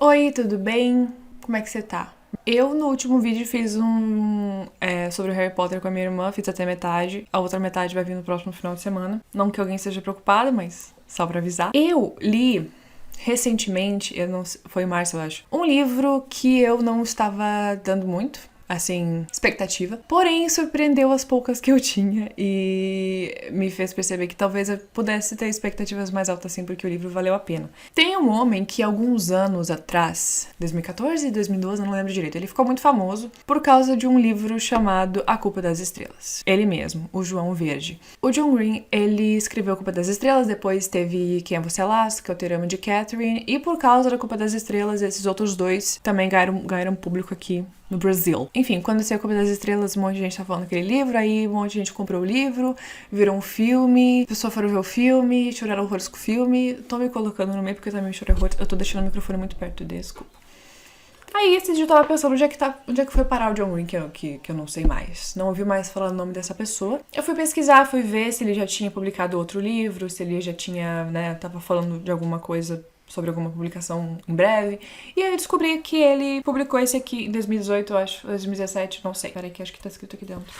Oi, tudo bem? Como é que você tá? Eu, no último vídeo, fiz sobre o Harry Potter com a minha irmã, fiz até metade. A outra metade vai vir no próximo final de semana. Não que alguém esteja preocupado, mas só pra avisar. Eu li recentemente, foi em março, eu acho, um livro que eu não estava dando muito, assim, expectativa. Porém, surpreendeu as poucas que eu tinha e me fez perceber que talvez eu pudesse ter expectativas mais altas, assim, porque o livro valeu a pena. Tem um homem que alguns anos atrás, 2014, 2012, eu não lembro direito, ele ficou muito famoso por causa de um livro chamado A Culpa das Estrelas. Ele mesmo, o João Verde. O John Green, ele escreveu A Culpa das Estrelas, depois teve Quem é Você Lasca, O Teorema de Catherine, e por causa da Culpa das Estrelas, esses outros dois também ganharam público aqui no Brasil. Enfim, quando saiu A Culpa das Estrelas, um monte de gente tá falando daquele livro, aí um monte de gente comprou o livro, virou um filme, as pessoas foram ver o filme, choraram horrores com o filme. Tô me colocando no meio porque eu também chorei horrores. Eu tô deixando o microfone muito perto, desculpa. Aí esse dia eu tava pensando onde é que foi parar o John Green, que eu não sei mais. Não ouvi mais falar o nome dessa pessoa. Eu fui pesquisar, fui ver se ele já tinha publicado outro livro, se ele já tinha, tava falando de alguma coisa sobre alguma publicação em breve. E aí eu descobri que ele publicou esse aqui em 2018, eu acho, 2017, não sei. Peraí que acho que tá escrito aqui dentro.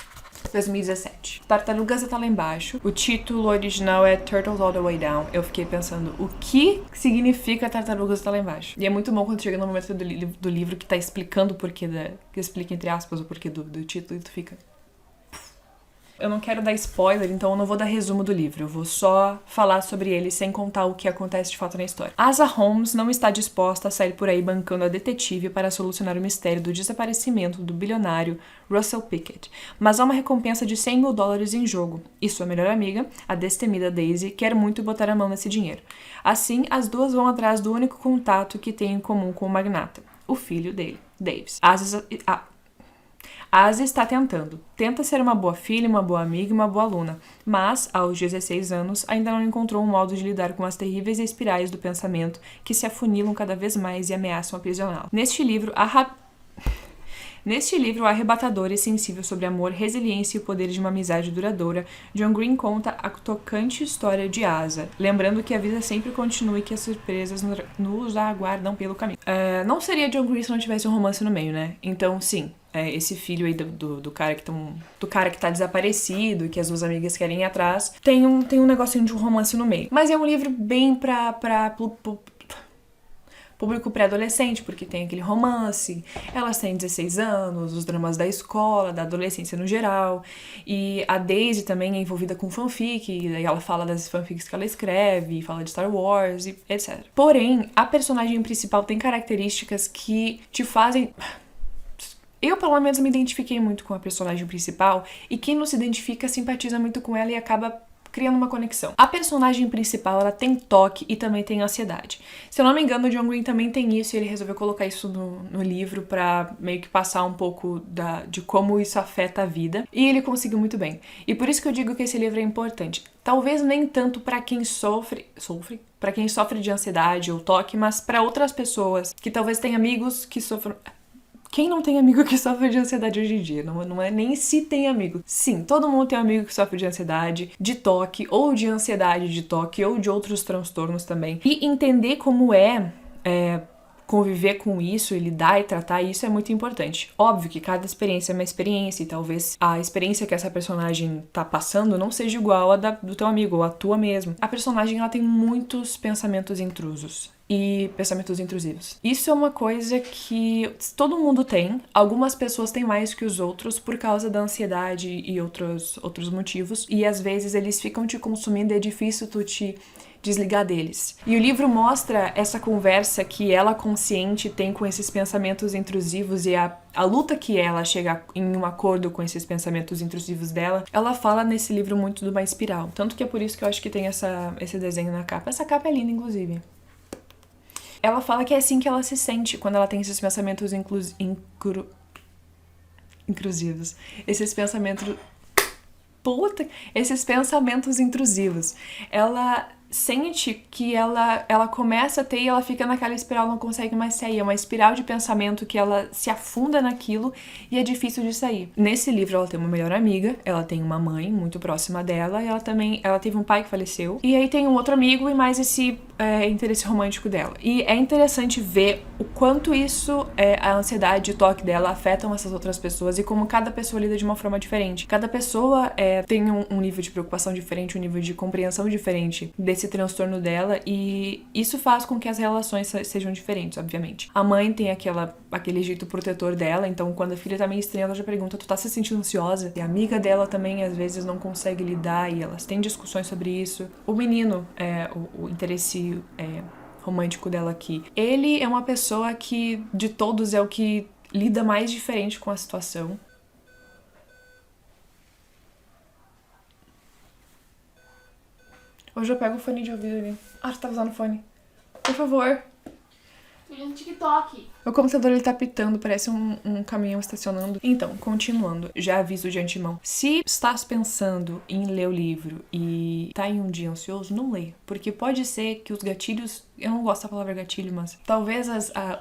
2017. Tartarugas tá lá embaixo. O título original é Turtles All the Way Down. Eu fiquei pensando, o que significa Tartarugas tá lá embaixo? E é muito bom quando chega no momento do livro que tá explicando o porquê que explica entre aspas o porquê do título e tu fica... Eu não quero dar spoiler, então eu não vou dar resumo do livro. Eu vou só falar sobre ele sem contar o que acontece de fato na história. Asa Holmes não está disposta a sair por aí bancando a detetive para solucionar o mistério do desaparecimento do bilionário Russell Pickett. Mas há uma recompensa de $100 mil em jogo. E sua melhor amiga, a destemida Daisy, quer muito botar a mão nesse dinheiro. Assim, as duas vão atrás do único contato que têm em comum com o magnata. O filho dele, Davis. Asa está tentando. Tenta ser uma boa filha, uma boa amiga e uma boa aluna, mas, aos 16 anos, ainda não encontrou um modo de lidar com as terríveis espirais do pensamento que se afunilam cada vez mais e ameaçam aprisioná-la. Neste livro, o arrebatador e sensível sobre amor, resiliência e o poder de uma amizade duradoura, John Green conta a tocante história de Asa, lembrando que a vida sempre continua e que as surpresas nos aguardam pelo caminho. Não seria John Green se não tivesse um romance no meio, né? Então, sim, esse filho aí do cara que tá desaparecido e que as duas amigas querem ir atrás, tem um negocinho de um romance no meio. Mas é um livro bem pra público pré-adolescente, porque tem aquele romance, elas têm 16 anos, os dramas da escola, da adolescência no geral, e a Daisy também é envolvida com fanfic, e daí ela fala das fanfics que ela escreve, fala de Star Wars, e etc. Porém, a personagem principal tem características que te fazem... Eu, pelo menos, me identifiquei muito com a personagem principal, e quem não se identifica simpatiza muito com ela e acaba criando uma conexão. A personagem principal, ela tem toque e também tem ansiedade. Se eu não me engano, o John Green também tem isso e ele resolveu colocar isso no livro pra meio que passar um pouco de como isso afeta a vida. E ele conseguiu muito bem. E por isso que eu digo que esse livro é importante. Talvez nem tanto pra quem para quem sofre de ansiedade ou toque, mas pra outras pessoas que talvez tenham amigos que sofram... Quem não tem amigo que sofre de ansiedade hoje em dia? Não é nem se tem amigo. Sim, todo mundo tem um amigo que sofre de ansiedade, de toque, ou de ansiedade de toque, ou de outros transtornos também. E entender como conviver com isso e lidar e tratar isso é muito importante. Óbvio que cada experiência é uma experiência e talvez a experiência que essa personagem tá passando não seja igual a do teu amigo ou a tua mesmo. A personagem, ela tem muitos pensamentos intrusos e pensamentos intrusivos. Isso é uma coisa que todo mundo tem. Algumas pessoas têm mais que os outros por causa da ansiedade e outros motivos. E às vezes eles ficam te consumindo e é difícil tu te desligar deles. E o livro mostra essa conversa que ela consciente tem com esses pensamentos intrusivos e a luta que ela chega em um acordo com esses pensamentos intrusivos dela. Ela fala nesse livro muito de uma espiral. Tanto que é por isso que eu acho que tem esse desenho na capa. Essa capa é linda, inclusive. Ela fala que é assim que ela se sente quando ela tem esses pensamentos intrusivos. Esses pensamentos intrusivos. Ela sente que ela começa a ter e ela fica naquela espiral, não consegue mais sair. É uma espiral de pensamento que ela se afunda naquilo e é difícil de sair. Nesse livro ela tem uma melhor amiga, ela tem uma mãe muito próxima dela e ela teve um pai que faleceu. E aí tem um outro amigo e mais esse interesse romântico dela. E é interessante ver o quanto isso, a ansiedade e o toque dela afetam essas outras pessoas e como cada pessoa lida de uma forma diferente. Cada pessoa tem um nível de preocupação diferente, um nível de compreensão diferente desse transtorno dela e isso faz com que as relações sejam diferentes, obviamente. A mãe tem aquele jeito protetor dela, então quando a filha tá meio estranha, ela já pergunta, tu tá se sentindo ansiosa? E a amiga dela também, às vezes, não consegue lidar e elas têm discussões sobre isso. O menino, o interesse romântico dela aqui, ele é uma pessoa que, de todos, é o que lida mais diferente com a situação. Hoje eu pego o fone de ouvido ali. Ah, tu tá usando fone. Por favor. Tô olhando TikTok. Meu computador, ele tá pitando, parece um caminhão estacionando. Então, continuando, já aviso de antemão. Se estás pensando em ler o livro e tá em um dia ansioso, não leia. Porque pode ser que os gatilhos... Eu não gosto da palavra gatilho, mas... Talvez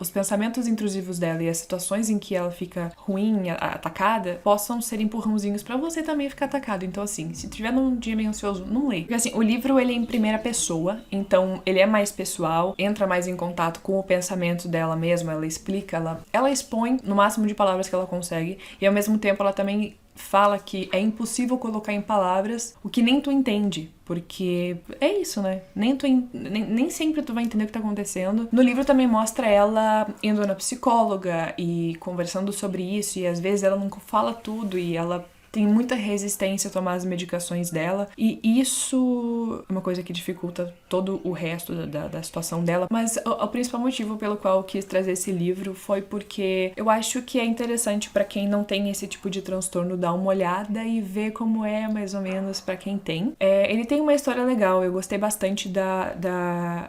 os pensamentos intrusivos dela e as situações em que ela fica ruim, atacada, possam ser empurrãozinhos pra você também ficar atacado. Então, assim, se tiver num dia meio ansioso, não leia. Porque, assim, o livro, ele é em primeira pessoa, então ele é mais pessoal, entra mais em contato com o pensamento dela mesma, ela explica, ela expõe no máximo de palavras que ela consegue e ao mesmo tempo ela também fala que é impossível colocar em palavras o que nem tu entende, porque é isso, né? Nem sempre tu vai entender o que tá acontecendo. No livro também mostra ela indo na psicóloga e conversando sobre isso e às vezes ela não fala tudo e ela tem muita resistência a tomar as medicações dela, e isso é uma coisa que dificulta todo o resto da situação dela. Mas o principal motivo pelo qual eu quis trazer esse livro foi porque eu acho que é interessante pra quem não tem esse tipo de transtorno dar uma olhada e ver como é mais ou menos pra quem tem. Ele tem uma história legal, eu gostei bastante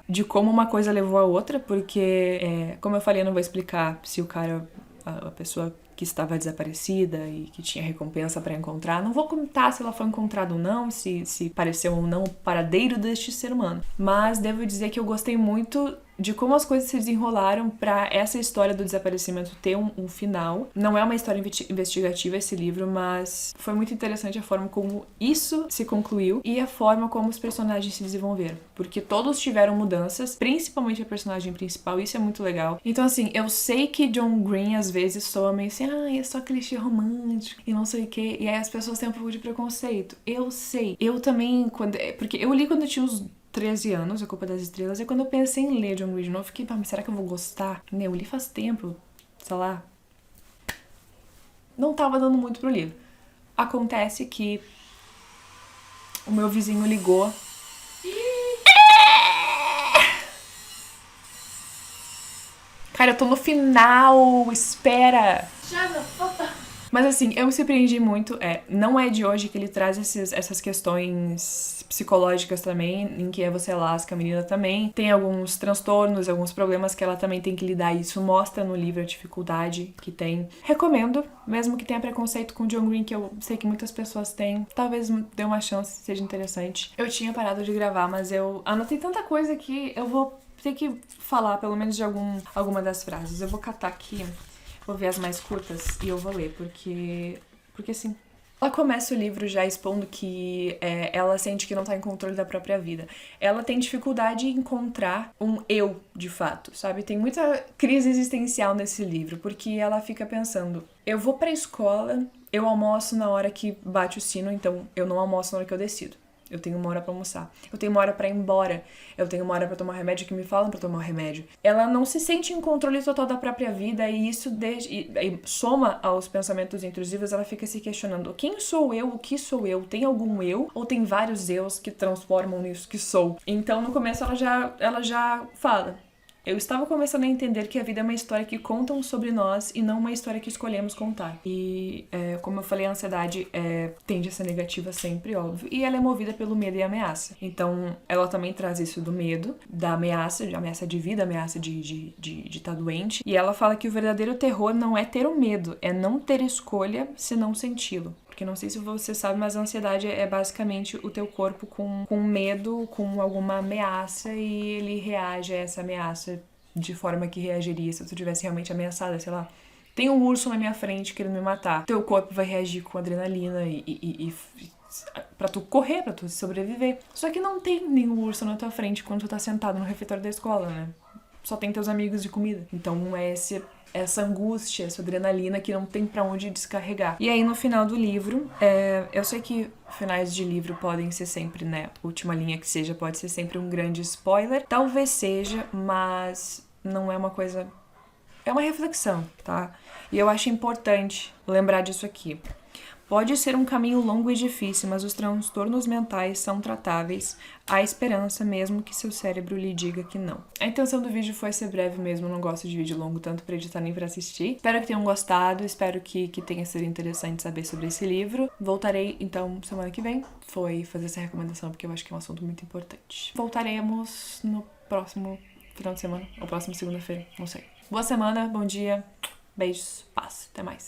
de como uma coisa levou a outra, porque, como eu falei, eu não vou explicar se o cara, a pessoa que estava desaparecida e que tinha recompensa para encontrar. Não vou contar se ela foi encontrada ou não, se pareceu ou não o paradeiro deste ser humano. Mas devo dizer que eu gostei muito de como as coisas se desenrolaram pra essa história do desaparecimento ter um final. Não é uma história investigativa esse livro, mas foi muito interessante a forma como isso se concluiu e a forma como os personagens se desenvolveram. Porque todos tiveram mudanças, principalmente a personagem principal, isso é muito legal. Então, assim, eu sei que John Green às vezes soa meio assim, é só clichê romântico e não sei o quê, e aí as pessoas têm um pouco de preconceito. Eu sei. Eu também, porque eu li quando eu tinha uns 13 anos, A Culpa das Estrelas, e quando eu pensei em ler John Green de novo, eu fiquei, mas será que eu vou gostar? Eu li faz tempo, sei lá. Não tava dando muito pro livro. Acontece que o meu vizinho ligou. Cara, eu tô no final, espera! Mas assim, eu me surpreendi muito. Não é de hoje que ele traz essas questões psicológicas também, em que você lasca a menina também. Tem alguns transtornos, alguns problemas que ela também tem que lidar. Isso mostra no livro a dificuldade que tem. Recomendo, mesmo que tenha preconceito com John Green, que eu sei que muitas pessoas têm. Talvez dê uma chance, seja interessante. Eu tinha parado de gravar, mas eu anotei tanta coisa que eu vou ter que falar, pelo menos, de alguma das frases. Eu vou catar aqui. Vou ver as mais curtas e eu vou ler, porque assim... Ela começa o livro já expondo que ela sente que não tá em controle da própria vida. Ela tem dificuldade em encontrar um eu, de fato, sabe? Tem muita crise existencial nesse livro, porque ela fica pensando, eu vou pra escola, eu almoço na hora que bate o sino, então eu não almoço na hora que eu decido. Eu tenho uma hora pra almoçar. Eu tenho uma hora pra ir embora. Eu tenho uma hora pra tomar remédio que me falam pra tomar remédio. Ela não se sente em controle total da própria vida e isso e soma aos pensamentos intrusivos, ela fica se questionando. Quem sou eu? O que sou eu? Tem algum eu? Ou tem vários eus que transformam nisso que sou? Então, no começo, ela já fala... Eu estava começando a entender que a vida é uma história que contam sobre nós e não uma história que escolhemos contar. E, como eu falei, a ansiedade tende a ser negativa sempre, óbvio. E ela é movida pelo medo e ameaça. Então, ela também traz isso do medo, da ameaça de vida, ameaça de estar doente. E ela fala que o verdadeiro terror não é ter o medo, é não ter escolha se não senti-lo. Porque não sei se você sabe, mas a ansiedade é basicamente o teu corpo com medo, com alguma ameaça, e ele reage a essa ameaça de forma que reagiria se tu tivesse realmente ameaçada, sei lá. Tem um urso na minha frente querendo me matar. Teu corpo vai reagir com adrenalina pra tu correr, pra tu sobreviver. Só que não tem nenhum urso na tua frente quando tu tá sentado no refeitório da escola, né? Só tem teus amigos de comida. Então é essa angústia, essa adrenalina que não tem pra onde descarregar. E aí no final do livro, eu sei que finais de livro podem ser sempre, né, última linha que seja, pode ser sempre um grande spoiler. Talvez seja, mas não é uma coisa... É uma reflexão, tá? E eu acho importante lembrar disso aqui. Pode ser um caminho longo e difícil, mas os transtornos mentais são tratáveis. Há esperança, mesmo que seu cérebro lhe diga que não. A intenção do vídeo foi ser breve mesmo, eu não gosto de vídeo longo tanto pra editar nem pra assistir. Espero que tenham gostado, espero que tenha sido interessante saber sobre esse livro. Voltarei, então, semana que vem. Foi fazer essa recomendação, porque eu acho que é um assunto muito importante. Voltaremos no próximo final de semana, ou próxima segunda-feira, não sei. Boa semana, bom dia, beijos, paz, até mais.